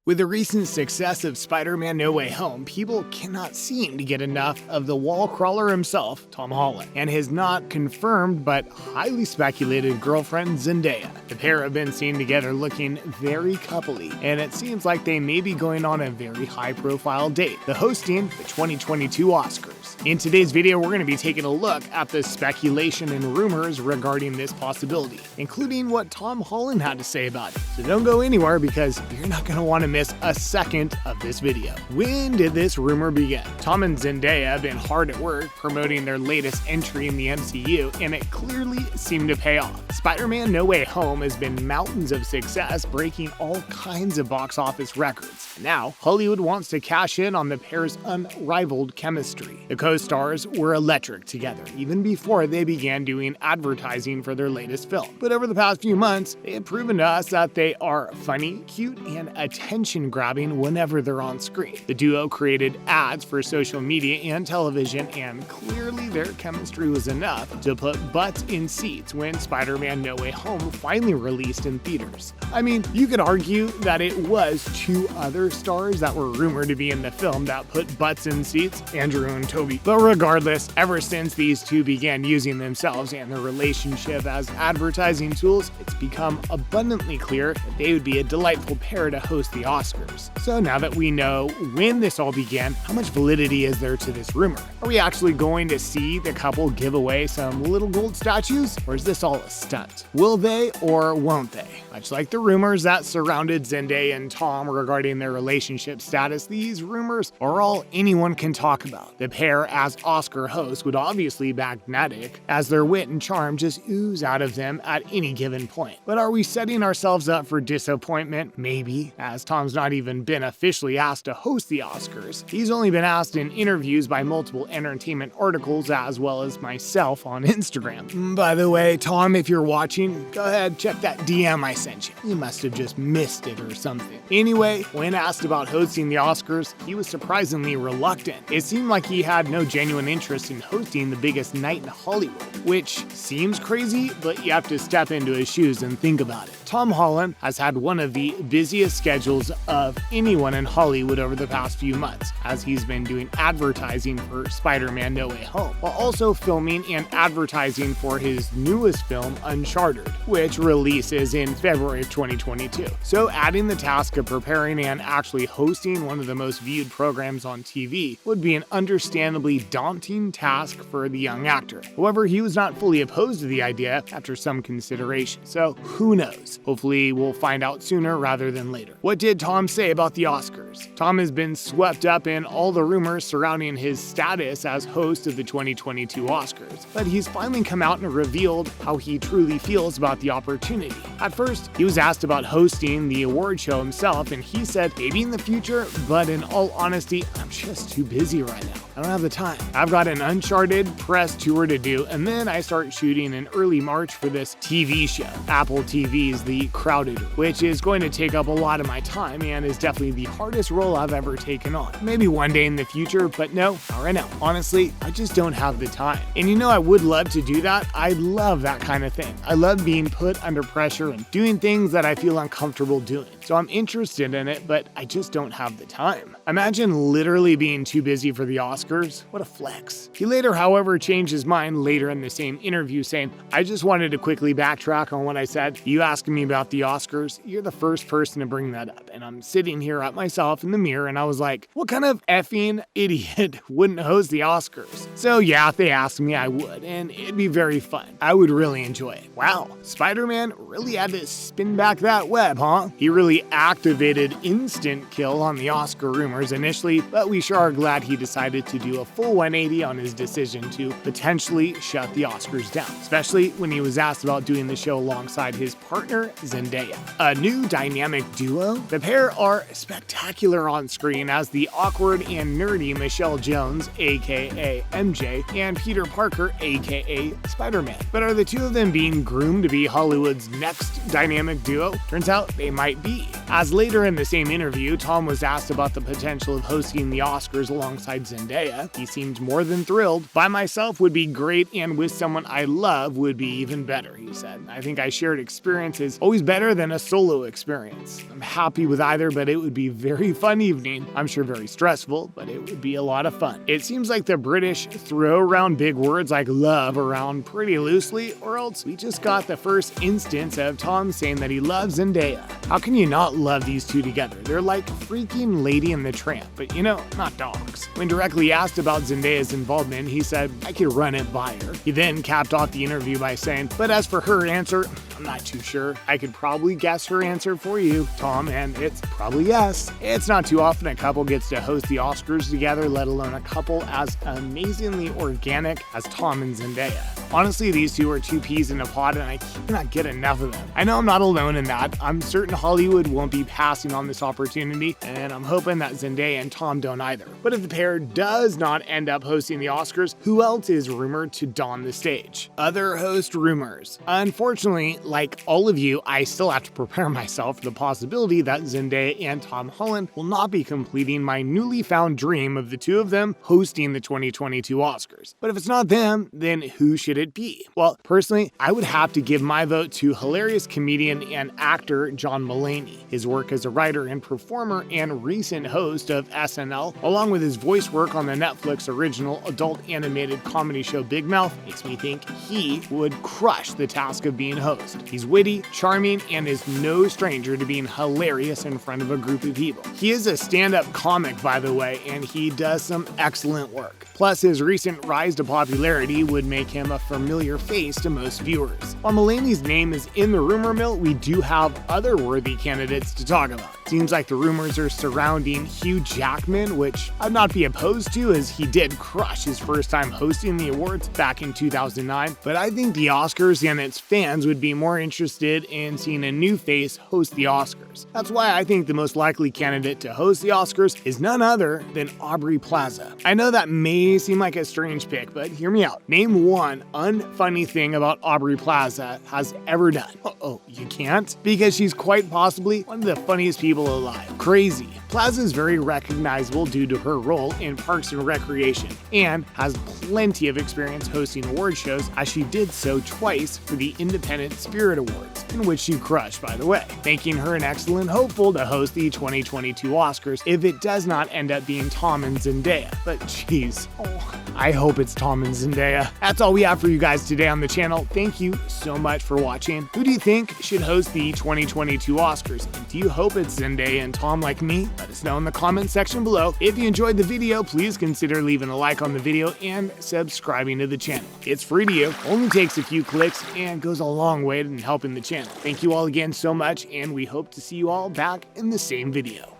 With the recent success of Spider-Man No Way Home, people cannot seem to get enough of the wall crawler himself, Tom Holland, and his not confirmed but highly speculated girlfriend Zendaya. The pair have been seen together looking very coupley, and it seems like they may be going on a very high-profile date, the hosting the 2022 Oscars. In today's video, we're going to be taking a look at the speculation and rumors regarding this possibility, including what Tom Holland had to say about it. So don't go anywhere because you're not going to want to miss a second of this video. When did this rumor begin? Tom and Zendaya have been hard at work promoting their latest entry in the MCU, and it clearly seemed to pay off. Spider-Man No Way Home has been mountains of success, breaking all kinds of box office records. Now, Hollywood wants to cash in on the pair's unrivaled chemistry. The co-stars were electric together, even before they began doing advertising for their latest film. But over the past few months, they have proven to us that they are funny, cute, and attention-grabbing whenever they're on screen. The duo created ads for social media and television, and clearly their chemistry was enough to put butts in seats when Spider-Man No Way Home finally released in theaters. I mean, you could argue that it was two other stars that were rumored to be in the film that put butts in seats, Andrew and Toby. But regardless, ever since these two began using themselves and their relationship as advertising tools, it's become abundantly clear that they would be a delightful pair to host the Oscars. So now that we know when this all began, how much validity is there to this rumor? Are we actually going to see the couple give away some little gold statues, or is this all a stunt? Will they or won't they? Much like the rumors that surrounded Zendaya and Tom regarding their relationship status, these rumors are all anyone can talk about. The pair as Oscar hosts would obviously be magnetic, as their wit and charm just ooze out of them at any given point. But are we setting ourselves up for disappointment? Maybe, as Tom's not even been officially asked to host the Oscars. He's only been asked in interviews by multiple entertainment articles as well as myself on Instagram. By the way, Tom, if you're watching, go ahead, check that DM I sent you. You must have just missed it or something. Anyway, when asked about hosting the Oscars, he was surprisingly reluctant. It seemed like he had no genuine interest in hosting the biggest night in Hollywood, which seems crazy, but you have to step into his shoes and think about it. Tom Holland has had one of the busiest schedules of anyone in Hollywood over the past few months, as he's been doing advertising for Spider-Man No Way Home, while also filming and advertising for his newest film, Uncharted, which releases in February of 2022. So adding the task of preparing and actually hosting one of the most viewed programs on TV would be an understandably daunting task for the young actor. However, he was not fully opposed to the idea after some consideration, so who knows? Hopefully we'll find out sooner rather than later. What did Tom say about the Oscars? Tom has been swept up in all the rumors surrounding his status as host of the 2022 Oscars, but he's finally come out and revealed how he truly feels about the opportunity. At first, he was asked about hosting the award show himself, and he said, maybe in the future, but in all honesty, I'm just too busy right now. I don't have the time. I've got an Uncharted press tour to do, and then I start shooting in early March for this TV show, Apple TV's The Crowded, which is going to take up a lot of my time and is definitely the hardest role I've ever taken on. Maybe one day in the future, but no, not right now. Honestly, I just don't have the time. And you know, I would love to do that. I love that kind of thing. I love being put under pressure and doing things that I feel uncomfortable doing. So I'm interested in it, but I just don't have the time. Imagine literally being too busy for the Oscars. What a flex. He later, however, changed his mind later in the same interview, saying, I just wanted to quickly backtrack on what I said. You asking me about the Oscars, you're the first person to bring that up. And I'm sitting here at myself in the mirror and I was like, what kind of effing idiot wouldn't host the Oscars? So yeah, if they asked me, I would, and it'd be very fun. I would really enjoy it. Wow, Spider-Man really had to spin back that web, huh? He really activated instant kill on the Oscar rumors initially, but we sure are glad he decided to do a full 180 on his decision to potentially shut the Oscars down, especially when he was asked about doing the show alongside his partner, Zendaya. A new dynamic duo? The pair are spectacular spectacular on screen as the awkward and nerdy Michelle Jones, aka MJ, and Peter Parker, aka Spider-Man. But are the two of them being groomed to be Hollywood's next dynamic duo? Turns out they might be. As later in the same interview, Tom was asked about the potential of hosting the Oscars alongside Zendaya. He seemed more than thrilled. By myself would be great, and with someone I love would be even better, he said. I think I shared experience is always better than a solo experience. I'm happy with either, but it would be a very fun evening. I'm sure very stressful, but it would be a lot of fun. It seems like the British throw around big words like love around pretty loosely, or else we just got the first instance of Tom saying that he loves Zendaya. How can you not love these two together? They're like freaking Lady and the Tramp, but you know, not dogs. When directly asked about Zendaya's involvement, he said, I could run it by her. He then capped off the interview by saying, but as for her answer, I'm not too sure. I could probably guess her answer for you, Tom, and it's probably yes. It's not too often a couple gets to host the Oscars together, let alone a couple as amazingly organic as Tom and Zendaya. Honestly, these two are two peas in a pod, and I cannot get enough of them. I know I'm not alone in that. I'm certain Hollywood won't be passing on this opportunity, and I'm hoping that Zendaya and Tom don't either. But if the pair does not end up hosting the Oscars, who else is rumored to don the stage? Other host rumors. Unfortunately, like all of you, I still have to prepare myself for the possibility that Zendaya and Tom Holland will not be completing my newly found dream of the two of them hosting the 2022 Oscars. But if it's not them, then who should it be? Well, personally, I would have to give my vote to hilarious comedian and actor John Mulaney. His work as a writer and performer and recent host of SNL, along with his voice work on the Netflix original adult animated comedy show Big Mouth, makes me think he would crush the task of being host. He's witty, charming, and is no stranger to being hilarious in front of a group of people. He is a stand-up comic, by the way, and he does some excellent work. Plus, his recent rise to popularity would make him a familiar face to most viewers. While Mulaney's name is in the rumor mill, we do have other worthy candidates to talk about. Seems like the rumors are surrounding Hugh Jackman, which I'd not be opposed to, as he did crush his first time hosting the awards back in 2009. But I think the Oscars and its fans would be more interested in seeing a new face host the Oscars. That's why I think the most likely candidate to host the Oscars is none other than Aubrey Plaza. I know that may seem like a strange pick, but hear me out. Name one unfunny thing about Aubrey Plaza has ever done. Oh, you can't? Because she's quite possibly one of the funniest people alive. Crazy. Plaza is very recognizable due to her role in Parks and Recreation and has plenty of experience hosting award shows, as she did so twice for the Independent Spirit Awards, in which she crushed, by the way, making her an excellent hopeful to host the 2022 Oscars if it does not end up being Tom and Zendaya. But geez, I hope it's Tom and Zendaya. That's all we have for you guys today on the channel. Thank you so much for watching. Who do you think should host the 2022 Oscars? And do you hope it's Zendaya and Tom like me? Let us know in the comment section below. If you enjoyed the video, please consider leaving a like on the video and subscribing to the channel. It's free to you, only takes a few clicks, and goes a long way in helping the channel. Thank you all again so much, and we hope to see you all back in the same video.